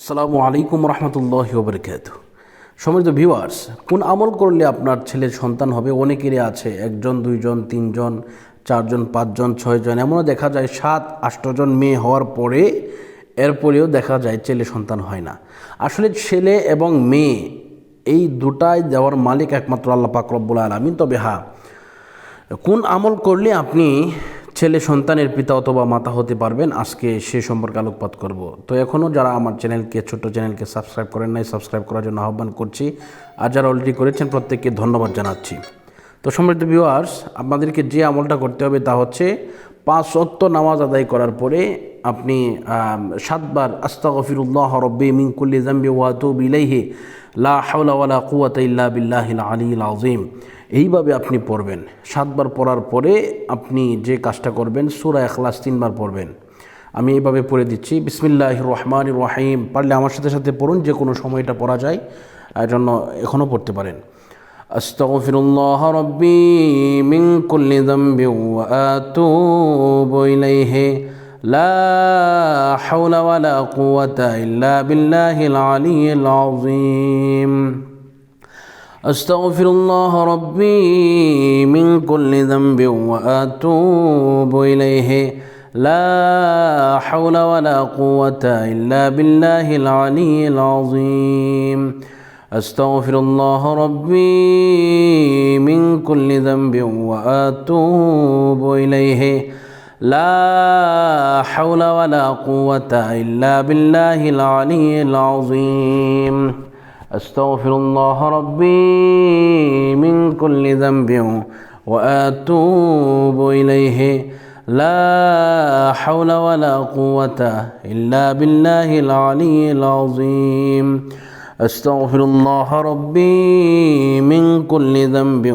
আসসালামু আলাইকুম রহমতুল্লাহি ওয়া বারাকাতুহু। সম্মানিত ভিউয়ার্স, কোন আমল করলে আপনার ছেলের সন্তান হবে? অনেকেরই আছে, একজন, দুইজন, তিনজন, চারজন, পাঁচজন, ছয়জন, এমনও দেখা যায় 7-8জন মেয়ে হওয়ার পরে এরপরেও দেখা যায় ছেলে সন্তান হয় না। আসলে ছেলে এবং মেয়ে এই দুটাই দেওয়ার মালিক একমাত্র আল্লাহ পাক রব্বুল আলামিন। তবে হ্যাঁ, কোন আমল করলে আপনি ছেলে সন্তানের পিতা অথবা মাতা হতে পারবেন, আজকে সে সম্পর্কে আলোকপাত করব। তো এখনও যারা আমার ছোট্ট চ্যানেলকে সাবস্ক্রাইব করেন নাই, সাবস্ক্রাইব করার জন্য আহ্বান করছি। আর যারা অলরেডি করেছেন প্রত্যেককে ধন্যবাদ জানাচ্ছি। তো সম্মানিত ভিউয়ার্স, আপনাদেরকে যে আমলটা করতে হবে তা হচ্ছে 5 ওয়াক্ত নামাজ আদায় করার পরে আপনি 7 বার আস্তাগফিরুল্লাহ রব্বি মিন কুল্লি যামবি ওয়া আতুবু ইলাইহি লা হাওলা ওয়ালা কুওয়াতা ইল্লা বিল্লাহিল আলিয়্যিল আযীম, এইভাবে আপনি পড়বেন। 7 বার পড়ার পরে আপনি যে কাজটা করবেন, সূরা ইখলাস 3 বার পড়বেন। আমি এইভাবে পড়ে দিচ্ছি, বিসমিল্লাহির রহমানির রহিম। পারলে আমার সাথে সাথে পড়ুন, যে কোনো সময় এটা পড়া যায়, এর জন্য এখনও পড়তে পারেন। আস্তাগফিরুল্লাহ রব্বি মিন কুল্লি যামবি ওয়া আতুবু ইলাইহি লা হাওলা ওয়ালা কুওয়াতা ইল্লা বিল্লাহিল আলিয়্যিল আযীম। أستغفر الله ربي من كل ذنب وأتوب إليه لا حول ولا قوة إلا بالله العلي العظيم. أستغفر الله ربي من كل ذنب وأتوب إليه لا حول ولا قوة إلا بالله العلي العظيم. أستغفر الله ربي من كل ذنب وأتوب إليه لا حول ولا قوة إلا بالله العلي العظيم. أستغفر الله ربي من كل ذنب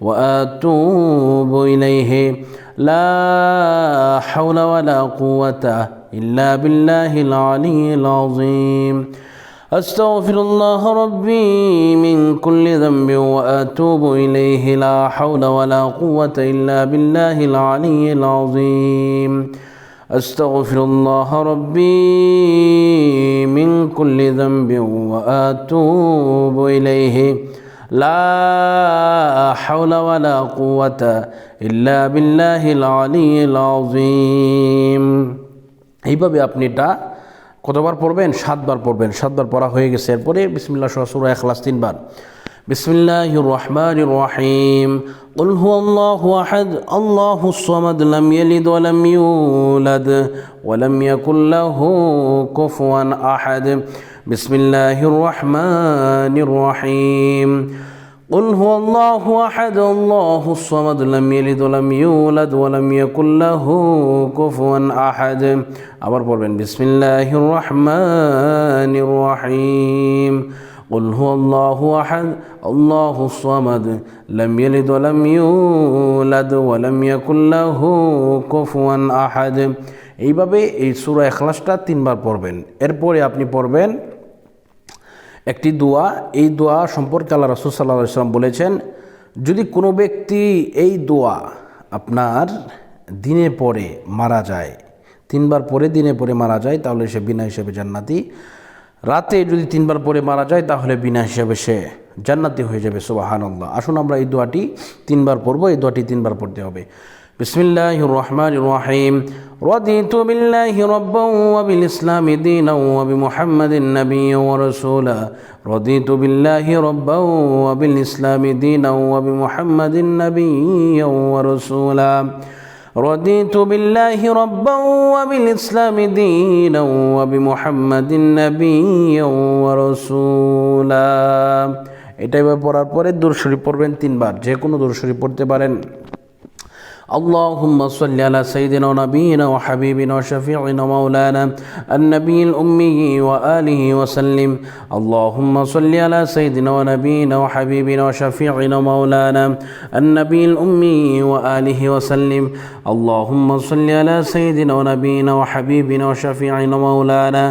وأتوب إليه لا حول ولا قوة إلا بالله العلي العظيم. أستغفر الله ربي من كل ذنب وأتوب إليه لا حول ولا قوة إلا بالله العلي العظيم. أستغفر الله ربي من كل ذنب وأتوب إليه لا حول ولا قوة إلا بالله العلي العظيم. এইভাবে আপনি এটা কতবার পড়বেন? 7 বার পড়বেন। 7 বার পড়া হয়ে গেছে, এরপরে বিসমিল্লাহ সহ সূরা ইখলাস 3 বার। বিসমিল্লাহির রহমানির রহিম। কুল হুয়াল্লাহু আহাদ আল্লাহুস সামাদ লাম ইয়ালিদ ওয়া লাম ইউলাদ ওয়া লাম ইয়াকুল লাহু কুফুয়ান আহাদ। বিসমিল্লাহির রহমানির রহিম। قل هو الله أحد الله الصمد لم يلد ولم يولد ولم يكن له كفوا أحد. আবার পড়বেন, বিসমিল্লাহির রহমানির রহিম। قل هو الله أحد الله الصمد لم يلد ولم يولد ولم يكن له كفوا أحد. এইভাবে এই সূরা ইখলাসটা 3 বার পড়বেন। এরপরে আপনি পড়বেন একটি দোয়া। এই দোয়া সম্পর্কে আল্লাহ রাসূল সাল্লাল্লাহু আলাইহি ওয়াসাল্লাম বলেছেন, যদি কোনো ব্যক্তি এই দোয়া আপনার দিনে পড়ে মারা যায়, 3 বার পড়ে দিনে পড়ে মারা যায়, তাহলে সে বিনা হিসেবে জান্নাতি। রাতে যদি 3 বার পড়ে মারা যায়, তাহলে বিনা হিসেবে সে জান্নাতি হয়ে যাবে। সুবহানাল্লাহ। আসুন আমরা এই দোয়াটি 3 বার পড়ব। এই দোয়াটি 3 বার পড়তে হবে। বিসমিল্লাহির রহমানির রহিম। রাদিতু বিল্লাহি রাব্বান ওয়া বিল ইসলামি দীনান ওয়া বিমুহাম্মাদিন নাবিয়্যান ওয়া রাসূলা। রাদিতু বিল্লাহি রাব্বান ওয়া বিল ইসলামি দীনান ওয়া বিমুহাম্মাদিন নাবিয়্যান ওয়া রাসূলা। রাদিতু বিল্লাহি রাব্বান ওয়া বিল ইসলামি দীনান ওয়া বিমুহাম্মাদিন নাবিয়্যান ওয়া রাসূলা। এটাই পড়ার পরে দুরূদ শরীফ পড়বেন 3 বার। যে কোনো দুরূদ শরীফ পড়তে পারেন। اللهم صل على سيدنا ونبينا وحبيبنا وشفيعنا مولانا النبي الأمي وآله وسلم. اللهم صل على سيدنا ونبينا وحبيبنا وشفيعنا مولانا النبي الأمي وآله وسلم. اللهم صل على سيدنا ونبينا وحبيبنا وشفيعنا مولانا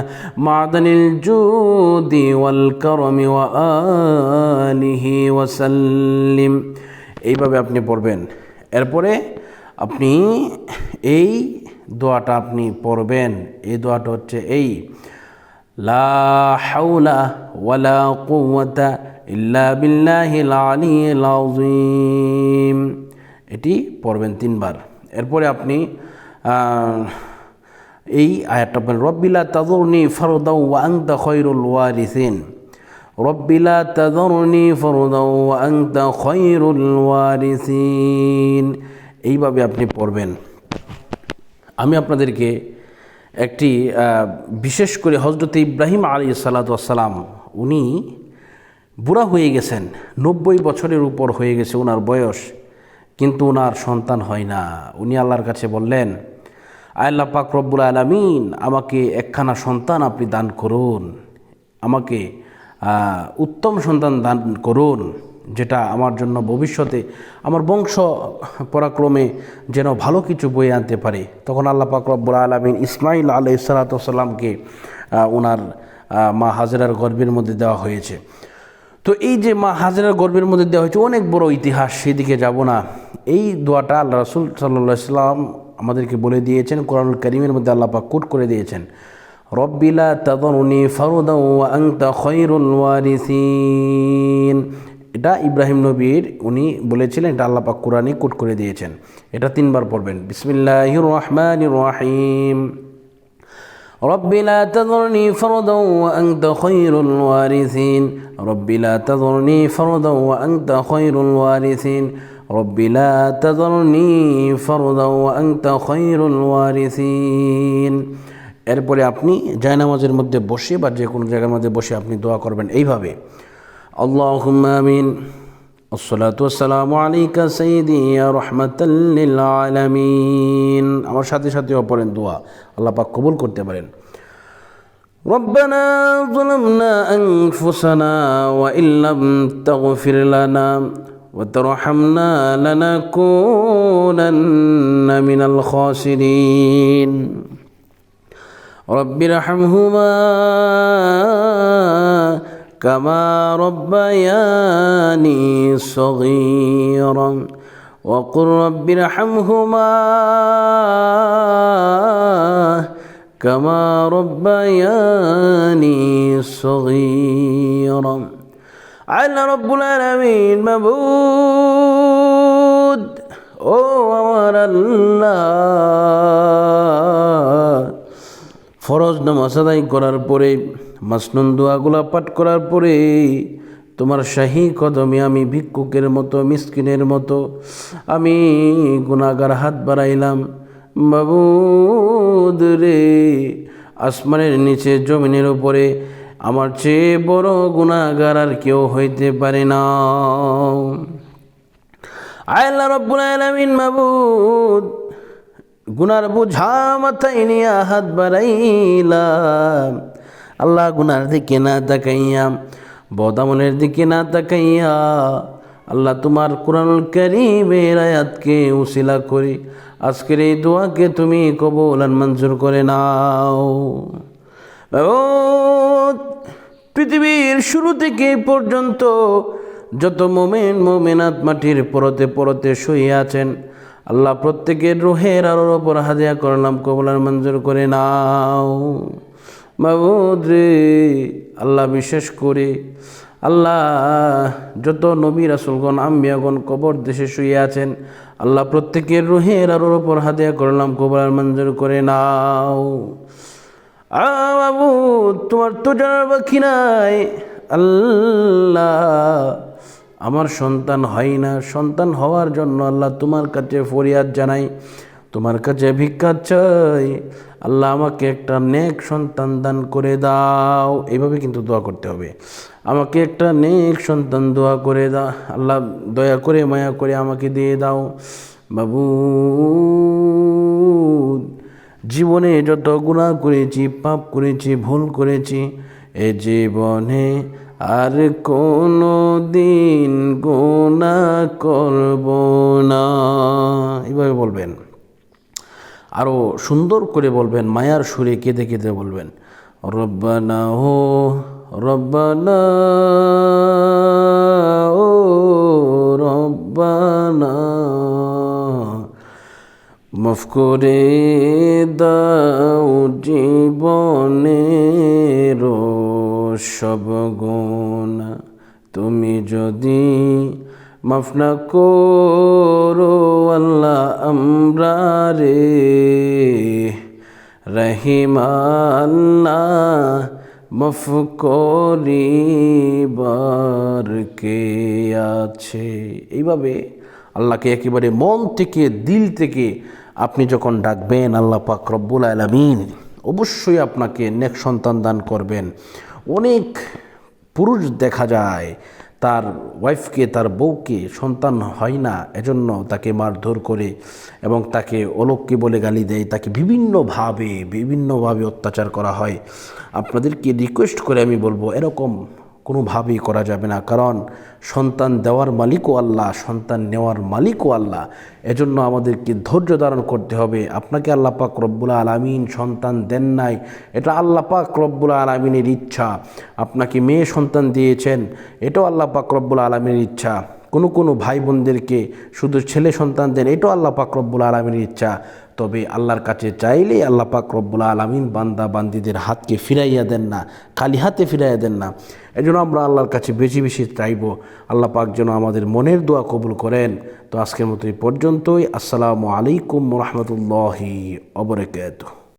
معدن الجود والكرم وآله وسلم. এইভাবে আপনি পড়বেন। এরপরে আপনি এই দোয়াটা আপনি পড়বেন। এই দোয়াটা হচ্ছে এই, লা হাওলা ওয়ালা কুওয়াতা ইল্লা বিল্লাহিল আলিয়্যিল আযীম। এটি পড়বেন 3 বার। এরপরে আপনি এই আয়াতটা বলেন, রব্বি লা তাযুরনি ফারদাও ওয়া আনতা খায়রুল ওয়ারিসিন। রব্বি লা তাযুরনি ফারদাও ওয়া আনতা খায়রুল ওয়ারিসিন। এইভাবে আপনি পড়বেন। আমি আপনাদেরকে একটি বিশেষ করে হযরত ইব্রাহিম আলাইহিস সালাতু ওয়াস সালাম, উনি বুড়া হয়ে গেছেন, 90 বছরের উপর হয়ে গেছে ওনার বয়স, কিন্তু ওনার সন্তান হয় না। উনি আল্লাহর কাছে বললেন, আল্লাহ পাক রব্বুল আলামিন, আমাকে একখানা সন্তান আপনি দান করুন, আমাকে উত্তম সন্তান দান করুন, যেটা আমার জন্য ভবিষ্যতে আমার বংশ পরাক্রমে যেন ভালো কিছু বয়ে আনতে পারে। তখন আল্লাহ পাক রব্বুল আলামিন ইসমাঈল আলাইহিস সালাতু ওয়াস সালামকে ওনার মা হাজেরার গর্ভের মধ্যে দেওয়া হয়েছে। তো এই যে মা হাজেরার গর্ভের মধ্যে দেওয়া হয়েছে, অনেক বড় ইতিহাস, সেদিকে যাব না। এই দোয়াটা আল্লাহ রাসূল সাল্লাল্লাহু আলাইহি ওয়াসাল্লাম আমাদেরকে বলে দিয়েছেন, কোরআনুল কারীমের মধ্যে আল্লাহ পাক কোট করে দিয়েছেন, রব্বি লা তাযুরনি ফারদাও ওয়া আনতা খায়রুল ওয়ারিসিন। এটা ইব্রাহিম নবীর উনি বলেছিলেন, এটা আল্লাহ পাক কোরআনে কোট করে দিয়েছেন। এটা 3 বার পড়বেন। বিসমিল্লাহির রহমানির রহিম। রব্বি লা তাযুরনি ফারদাও ওয়া আনতা খায়রুল ওয়ারিসিন। রব্বি লা তাযুরনি ফারদাও ওয়া আনতা খায়রুল ওয়ারিসিন। রব্বি লা তাযুরনি ফারদাও ওয়া আনতা খায়রুল ওয়ারিসিন। এরপরে আপনি জায়নামাজের মধ্যে বসে বা যে কোনো জায়গার মধ্যে বসে আপনি দোয়া করবেন এইভাবে, আল্লাহুম্মা আমিন, আসসালাতু ওয়াসসালামু আলাইকা সাইয়্যিদি ইয়া রাহমাতাল লিল আলামিন। আমার সাথে সাথেও পড়েন দোয়া, আল্লাহ পাক কবুল করতে পারেন। রব্বানা যালামনা আনফুসানা ওয়া ইল্লাম তাগফির লানা ওয়া তারহামনা লানাকুনান্না মিনাল খাসিরিন। রব্বির হামহুমা কামা রব্বায়ানি সগীরা ওয়া কুর রব্বির হামহুমা কামা রব্বায়ানি সগীরা। আল্লাহ রব্বুল আলামিন মাবুদ, ও আমার আল্লাহ, ফরজ নামাজ আদায় করার পরে, মাসনুন দোয়াগুলা পাঠ করার পরে তোমার শাহী কদমে আমি ভিক্ষুকের মতো, মিসকিনের মতো আমি গুনাহগার হাত বাড়াইলাম। মাবুদ রে, আসমানের নিচে জমিনের উপরে আমার চেয়ে বড় গুনাহগার আর কেউ হইতে পারে না। আল্লাহ রব্বুল আলামিন মাবুদ, গুনার বোঝা মাথায় নিয়ে হাত বাড়াইলাম। আল্লাহ গুনার দিকে না তাকাইয়া, বদামলের দিকে না তাকাইয়া, আল্লাহ তোমার কুরআনুল কারীমের আয়াতকে উসিলা করি আজকের এই দোয়াকে তুমি কবুল আর মঞ্জুর করে নাও। পৃথিবীর শুরু থেকে পর্যন্ত যত মুমিন মুমিনাত মাটির পরতে পরতে শুয়ে আছেন, আল্লাহ প্রত্যেকের রুহের আলোর ওপর হাদিয়া করলাম, কবুল আর মঞ্জুর করে নাও। মাবুদ রে, আল্লাহ বিশেষ করে আল্লাহ যত নবী রাসূলগণ আম্বিয়াগণ কবর দেশে শুয়ে আছেন, আল্লাহ প্রত্যেকের রুহের আলোর ওপর হাদিয়া করলাম, কবুল আর মঞ্জুর করে নাও। মাবুদ, তোমার তো জানার বাকি নাই। আল্লাহ, আমার সন্তান হয় না, সন্তান হওয়ার জন্য আল্লাহ তোমার কাছে ফরিয়াদ জানাই, তোমার কাছে ভিক্ষা চাই। আল্লাহ আমাকে একটা নেক সন্তান দান করে দাও। এইভাবে কিন্তু দোয়া করতে হবে, আমাকে একটা নেক সন্তান দোয়া করে দাও, আল্লাহ দয়া করে মায়া করে আমাকে দিয়ে দাও। বাবু, জীবনে যত গুনাহ করেছি, পাপ করেছি, ভুল করেছি, এ জীবনে আর কোনো দিন গুনাহ করব না। এইভাবে বলবেন, আরও সুন্দর করে বলবেন, মায়ার সুরে কেঁদে কেঁদে বলবেন, রব্বানা ও রব্বানা, ও রব্বানা মাফ করে দাও জীবনের সব গুনাহ, তুমি যদি মাফ না করো আল্লাহ আমরা রে রহিম আল্লাহ, মাফ করিবার কে আছে। এইভাবে আল্লাহকে একেবারে মন থেকে দিল থেকে আপনি যখন ডাকবেন, আল্লাহ পাক রব্বুল আলামিন অবশ্যই আপনাকে নেক সন্তান দান করবেন। অনেক পুরুষ দেখা যায় তার ওয়াইফকে, তার বউকে সন্তান হয় না, এজন্য তাকে মারধর করে এবং তাকে অলক্ষ্মী বলে গালি দেয়, তাকে বিভিন্নভাবে অত্যাচার করা হয়। আপনাদেরকে রিকোয়েস্ট করে আমি বলবো, এরকম কোনোভাবেই করা যাবে না, কারণ সন্তান দেওয়ার মালিকও আল্লাহ, সন্তান নেওয়ার মালিকও আল্লাহ। এজন্য আমাদেরকে ধৈর্য ধারণ করতে হবে। আপনাকে আল্লাহ পাক রব্বুল আলামিন সন্তান দেন নাই, এটা আল্লাহ পাক রব্বুল আলামিনের ইচ্ছা। আপনাকে মেয়ে সন্তান দিয়েছেন, এটাও আল্লাহ পাক রব্বুল আলামিনের ইচ্ছা। কোনো ভাই বোনদেরকে শুধু ছেলে সন্তান দেন, এটাও আল্লাহ পাক রব্বুল আলামিনের ইচ্ছা। তবে আল্লাহর কাছে চাইলেই আল্লাহ পাক রব্বুল আলামিন বান্দা বান্দিদের হাতকে ফিরাইয়া দেন না, খালি হাতে ফিরাইয়া দেন না। এজন্য আমরা আল্লাহর কাছে বেশি বেশি চাইব, আল্লাহ পাক যেন আমাদের মনের দোয়া কবুল করেন। তো আজকের মতো এই পর্যন্তই। আসসালামু আলাইকুম ওয়া রাহমাতুল্লাহি ওয়া বারাকাতুহু।